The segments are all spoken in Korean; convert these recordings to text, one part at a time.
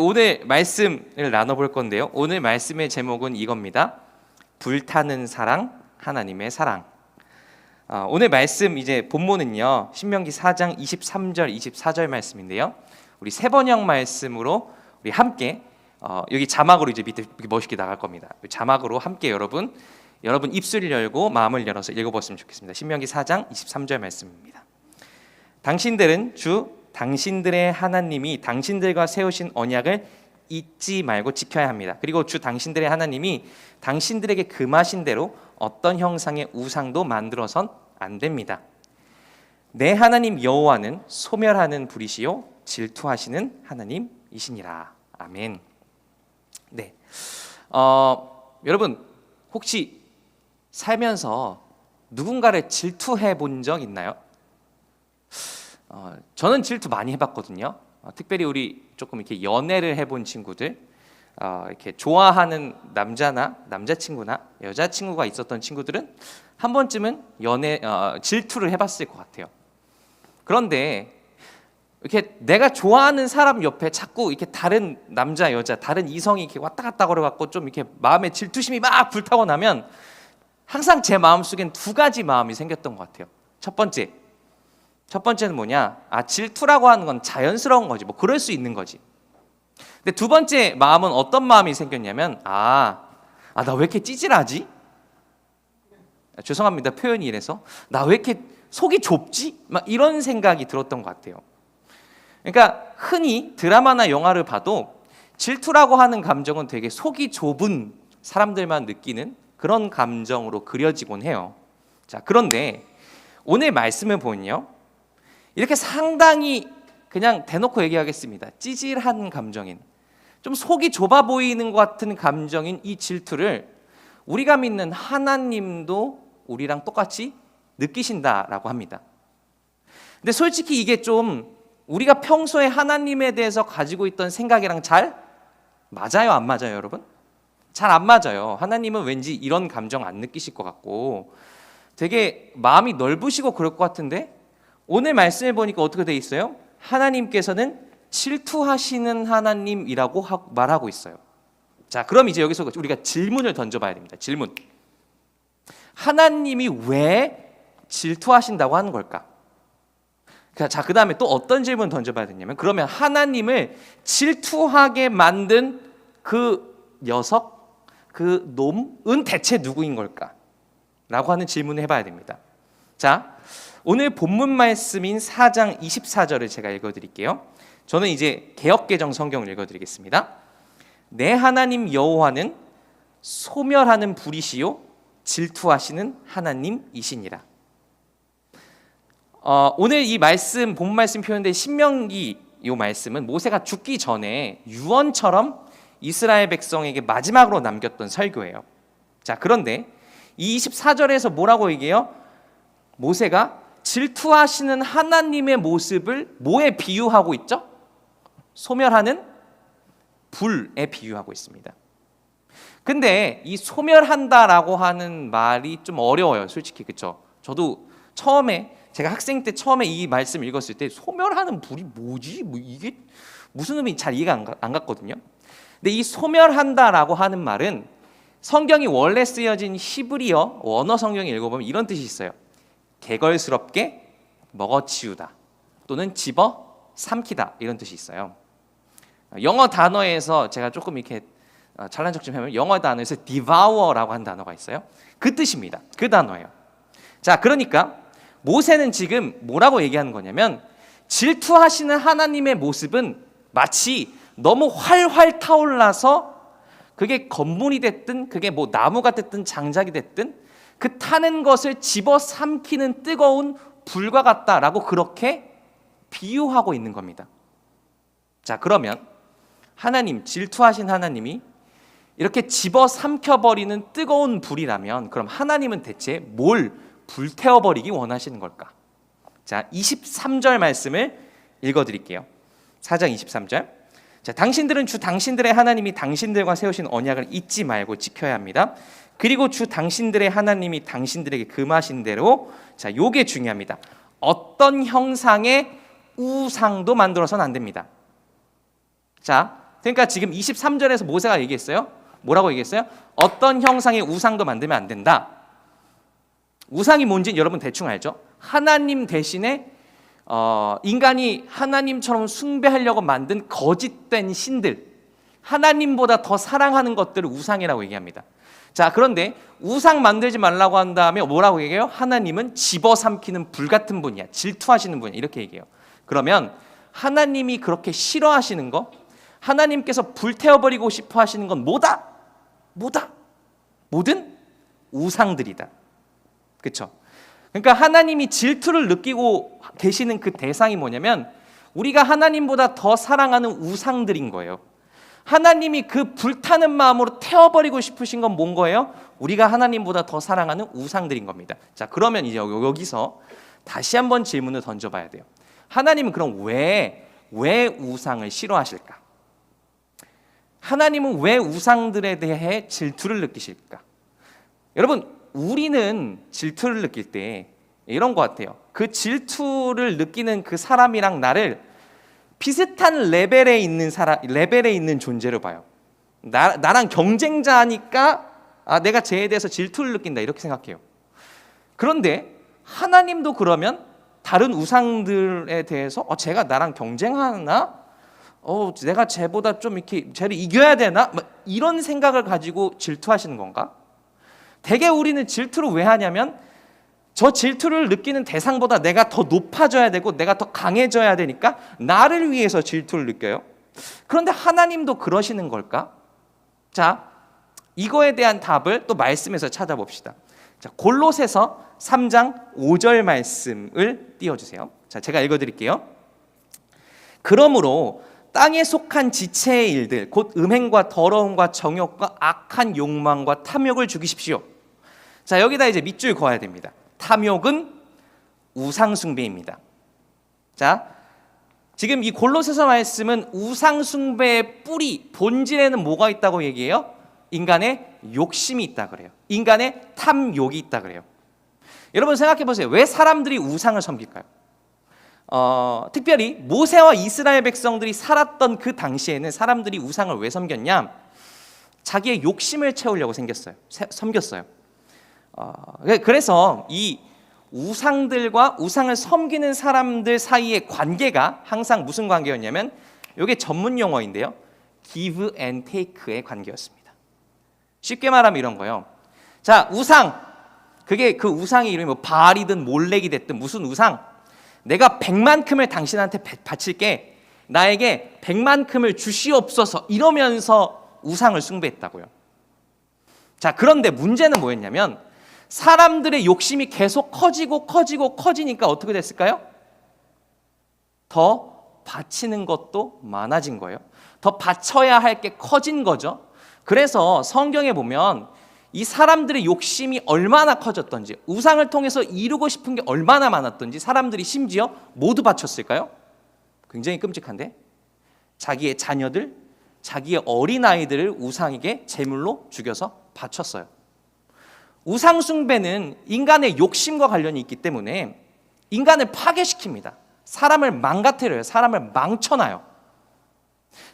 오늘 말씀을 나눠볼 건데요. 오늘 말씀의 제목은 이겁니다. 불타는 사랑, 하나님의 사랑. 오늘 말씀 이제 본문은요. 신명기 4장 23절, 24절 말씀인데요. 우리 세번역 말씀으로 우리 함께 여기 자막으로 이제 밑에 멋있게 나갈 겁니다. 자막으로 함께 여러분 입술을 열고 마음을 열어서 읽어보았으면 좋겠습니다. 신명기 4장 23절 말씀입니다. 당신들은 당신들의 하나님이 당신들과 세우신 언약을 잊지 말고 지켜야 합니다. 그리고 당신들의 하나님이 당신들에게 금하신 대로 어떤 형상의 우상도 만들어선 안 됩니다. 내 하나님 여호와는 소멸하는 불이시요 질투하시는 하나님이시니라. 아멘. 네, 여러분 혹시 살면서 누군가를 질투해 본 적 있나요? 저는 질투 많이 해봤거든요. 특별히 우리 조금 이렇게 연애를 해본 친구들, 이렇게 좋아하는 남자친구나 여자친구가 있었던 친구들은 한 번쯤은 질투를 해봤을 것 같아요. 그런데 이렇게 내가 좋아하는 사람 옆에 자꾸 이렇게 다른 남자, 여자, 다른 이성이 이렇게 왔다 갔다 걸어갖고 좀 이렇게 마음에 질투심이 막 불타고 나면 항상 제 마음속엔 두 가지 마음이 생겼던 것 같아요. 첫 번째는 뭐냐? 질투라고 하는 건 자연스러운 거지. 뭐 그럴 수 있는 거지. 근데 두 번째 마음은 어떤 마음이 생겼냐면 나 왜 이렇게 찌질하지? 죄송합니다. 표현이 이래서 나 왜 이렇게 속이 좁지? 막 이런 생각이 들었던 것 같아요. 그러니까 흔히 드라마나 영화를 봐도 질투라고 하는 감정은 되게 속이 좁은 사람들만 느끼는 그런 감정으로 그려지곤 해요. 자, 그런데 오늘 말씀을 보면요. 이렇게 상당히 그냥 대놓고 얘기하겠습니다. 찌질한 감정인, 좀 속이 좁아 보이는 것 같은 감정인 이 질투를 우리가 믿는 하나님도 우리랑 똑같이 느끼신다라고 합니다. 근데 솔직히 이게 좀 우리가 평소에 하나님에 대해서 가지고 있던 생각이랑 잘 맞아요? 안 맞아요, 여러분? 잘 안 맞아요. 하나님은 왠지 이런 감정 안 느끼실 것 같고 되게 마음이 넓으시고 그럴 것 같은데 오늘 말씀을 보니까 어떻게 돼 있어요? 하나님께서는 질투하시는 하나님이라고 말하고 있어요. 자, 그럼 이제 여기서 우리가 질문을 던져봐야 됩니다. 질문. 하나님이 왜 질투하신다고 하는 걸까? 자, 그 다음에 또 어떤 질문 던져봐야 되냐면 그러면 하나님을 질투하게 만든 그 녀석, 그 놈은 대체 누구인 걸까? 라고 하는 질문을 해봐야 됩니다. 자, 오늘 본문 말씀인 4장 24절을 제가 읽어드릴게요. 저는 이제 개역개정 성경을 읽어드리겠습니다. 내 하나님 여호와는 소멸하는 불이시요 질투하시는 하나님이시니라. 오늘 이 말씀, 본 말씀 표현된 신명기 이 말씀은 모세가 죽기 전에 유언처럼 이스라엘 백성에게 마지막으로 남겼던 설교예요. 자, 그런데 이 24절에서 뭐라고 얘기해요? 모세가 질투하시는 하나님의 모습을 뭐에 비유하고 있죠? 소멸하는 불에 비유하고 있습니다. 근데 이 소멸한다라고 하는 말이 좀 어려워요, 솔직히. 그렇죠? 저도 제가 학생 때 처음에 이 말씀 읽었을 때 소멸하는 불이 뭐지? 이게 무슨 의미 잘 이해가 안 갔거든요. 근데 이 소멸한다라고 하는 말은 성경이 원래 쓰여진 히브리어 원어 성경을 읽어보면 이런 뜻이 있어요. 개걸스럽게 먹어치우다 또는 집어 삼키다 이런 뜻이 있어요. 영어 단어에서 제가 조금 이렇게 잘난 척 좀 하면 영어 단어에서 devour라고 한 단어가 있어요. 그 뜻입니다. 그 단어예요. 자, 그러니까 모세는 지금 뭐라고 얘기하는 거냐면 질투하시는 하나님의 모습은 마치 너무 활활 타올라서 그게 건물이 됐든 그게 뭐 나무가 됐든 장작이 됐든 그 타는 것을 집어삼키는 뜨거운 불과 같다라고 그렇게 비유하고 있는 겁니다. 자, 그러면 질투하신 하나님이 이렇게 집어삼켜버리는 뜨거운 불이라면 그럼 하나님은 대체 뭘 불태워버리기 원하시는 걸까? 자, 23절 말씀을 읽어드릴게요. 4장 23절. 자, 당신들은 당신들의 하나님이 당신들과 세우신 언약을 잊지 말고 지켜야 합니다. 그리고 당신들의 하나님이 당신들에게 금하신 대로, 자, 요게 중요합니다. 어떤 형상의 우상도 만들어서는 안 됩니다. 자, 그러니까 지금 23절에서 모세가 얘기했어요. 뭐라고 얘기했어요? 어떤 형상의 우상도 만들면 안 된다. 우상이 뭔지 여러분 대충 알죠? 하나님 대신에 인간이 하나님처럼 숭배하려고 만든 거짓된 신들, 하나님보다 더 사랑하는 것들을 우상이라고 얘기합니다. 자, 그런데 우상 만들지 말라고 한 다음에 뭐라고 얘기해요? 하나님은 집어삼키는 불같은 분이야, 질투하시는 분이야, 이렇게 얘기해요. 그러면 하나님이 그렇게 싫어하시는 거, 하나님께서 불태워버리고 싶어 하시는 건 뭐다? 모든 우상들이다. 그렇죠? 그러니까 하나님이 질투를 느끼고 계시는 그 대상이 뭐냐면 우리가 하나님보다 더 사랑하는 우상들인 거예요. 하나님이 그 불타는 마음으로 태워버리고 싶으신 건 뭔 거예요? 우리가 하나님보다 더 사랑하는 우상들인 겁니다. 자, 그러면 이제 여기서 다시 한번 질문을 던져봐야 돼요. 하나님은 그럼 왜 우상을 싫어하실까? 하나님은 왜 우상들에 대해 질투를 느끼실까? 여러분, 우리는 질투를 느낄 때 이런 것 같아요. 그 질투를 느끼는 그 사람이랑 나를 비슷한 레벨에 있는 존재로 봐요. 나랑 경쟁자니까 내가 쟤에 대해서 질투를 느낀다, 이렇게 생각해요. 그런데 하나님도 그러면 다른 우상들에 대해서 쟤가 나랑 경쟁하나? 내가 쟤보다 좀 이렇게 쟤를 이겨야 되나? 이런 생각을 가지고 질투하시는 건가? 대개 우리는 질투를 왜 하냐면 저 질투를 느끼는 대상보다 내가 더 높아져야 되고 내가 더 강해져야 되니까 나를 위해서 질투를 느껴요. 그런데 하나님도 그러시는 걸까? 자, 이거에 대한 답을 또 말씀에서 찾아봅시다. 자, 골로새서 3장 5절 말씀을 띄워주세요. 자, 제가 읽어드릴게요. 그러므로 땅에 속한 지체의 일들, 곧 음행과 더러움과 정욕과 악한 욕망과 탐욕을 죽이십시오. 자, 여기다 이제 밑줄 그어야 됩니다. 탐욕은 우상 숭배입니다. 자, 지금 이 골로새서 말씀은 우상 숭배의 뿌리, 본질에는 뭐가 있다고 얘기해요? 인간의 욕심이 있다 그래요. 인간의 탐욕이 있다 그래요. 여러분 생각해 보세요. 왜 사람들이 우상을 섬길까요? 특별히 모세와 이스라엘 백성들이 살았던 그 당시에는 사람들이 우상을 왜 섬겼냐? 자기의 욕심을 채우려고 섬겼어요. 그래서 이 우상들과 우상을 섬기는 사람들 사이의 관계가 항상 무슨 관계였냐면, 이게 전문 용어인데요, give and take의 관계였습니다. 쉽게 말하면 이런 거예요. 자, 우상, 그게 그 우상의 이름이 뭐 바알이든 몰렉이 됐든 무슨 우상, 내가 100만큼을 당신한테 바칠게, 나에게 100만큼을 주시옵소서, 이러면서 우상을 숭배했다고요. 자, 그런데 문제는 뭐였냐면 사람들의 욕심이 계속 커지니까 어떻게 됐을까요? 더 바치는 것도 많아진 거예요. 더 바쳐야 할 게 커진 거죠. 그래서 성경에 보면 이 사람들의 욕심이 얼마나 커졌던지, 우상을 통해서 이루고 싶은 게 얼마나 많았던지 사람들이 심지어 모두 바쳤을까요? 굉장히 끔찍한데, 자기의 자녀들, 자기의 어린아이들을 우상에게 제물로 죽여서 바쳤어요. 우상 숭배는 인간의 욕심과 관련이 있기 때문에 인간을 파괴시킵니다. 사람을 망가뜨려요. 사람을 망쳐놔요.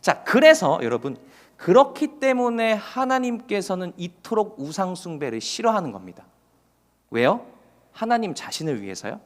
자, 그래서 여러분, 그렇기 때문에 하나님께서는 이토록 우상 숭배를 싫어하는 겁니다. 왜요? 하나님 자신을 위해서요?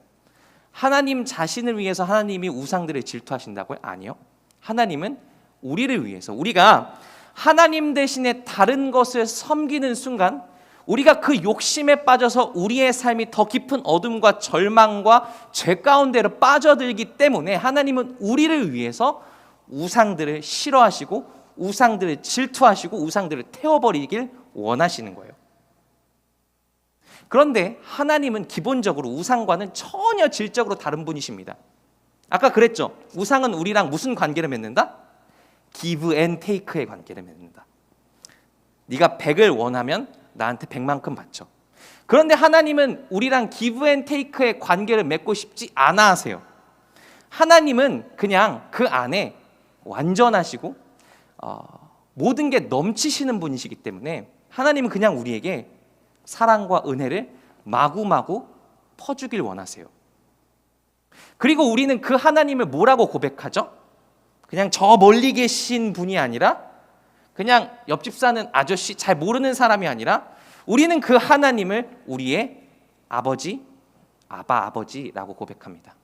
하나님 자신을 위해서 하나님이 우상들을 질투하신다고요? 아니요. 하나님은 우리를 위해서, 우리가 하나님 대신에 다른 것을 섬기는 순간 우리가 그 욕심에 빠져서 우리의 삶이 더 깊은 어둠과 절망과 죄 가운데로 빠져들기 때문에 하나님은 우리를 위해서 우상들을 싫어하시고 우상들을 질투하시고 우상들을 태워버리길 원하시는 거예요. 그런데 하나님은 기본적으로 우상과는 전혀 질적으로 다른 분이십니다. 아까 그랬죠. 우상은 우리랑 무슨 관계를 맺는다? give and take의 관계를 맺는다. 네가 100을 원하면 나한테 100만큼 바쳐. 그런데 하나님은 우리랑 give and take의 관계를 맺고 싶지 않아 하세요. 하나님은 그냥 그 안에 완전하시고 모든 게 넘치시는 분이시기 때문에 하나님은 그냥 우리에게 사랑과 은혜를 마구마구 퍼주길 원하세요. 그리고 우리는 그 하나님을 뭐라고 고백하죠? 그냥 저 멀리 계신 분이 아니라 그냥 옆집 사는 아저씨 잘 모르는 사람이 아니라 우리는 그 하나님을 우리의 아버지, 아버지라고 고백합니다.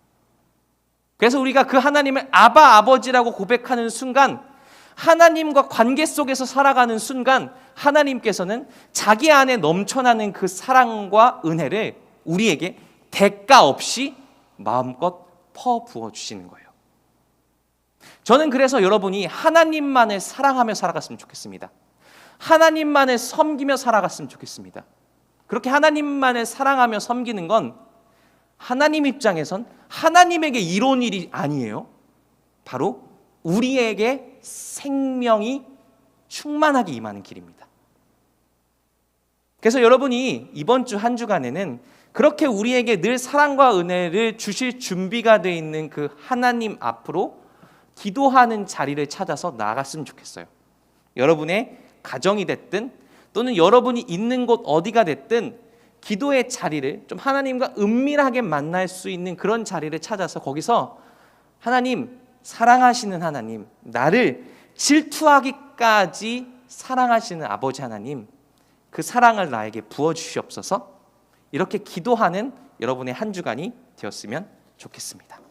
그래서 우리가 그 하나님을 아버지라고 고백하는 순간, 하나님과 관계 속에서 살아가는 순간 하나님께서는 자기 안에 넘쳐나는 그 사랑과 은혜를 우리에게 대가 없이 마음껏 퍼부어 주시는 거예요. 저는 그래서 여러분이 하나님만을 사랑하며 살아갔으면 좋겠습니다. 하나님만을 섬기며 살아갔으면 좋겠습니다. 그렇게 하나님만을 사랑하며 섬기는 건 하나님 입장에선 하나님에게 이로운 일이 아니에요. 바로 우리에게 생명이 충만하게 임하는 길입니다. 그래서 여러분이 이번 주 한 주간에는 그렇게 우리에게 늘 사랑과 은혜를 주실 준비가 되어 있는 그 하나님 앞으로 기도하는 자리를 찾아서 나아갔으면 좋겠어요. 여러분의 가정이 됐든 또는 여러분이 있는 곳 어디가 됐든 기도의 자리를 좀 하나님과 은밀하게 만날 수 있는 그런 자리를 찾아서 거기서 하나님, 사랑하시는 하나님, 나를 질투하기까지 사랑하시는 아버지 하나님, 그 사랑을 나에게 부어주시옵소서. 이렇게 기도하는 여러분의 한 주간이 되었으면 좋겠습니다.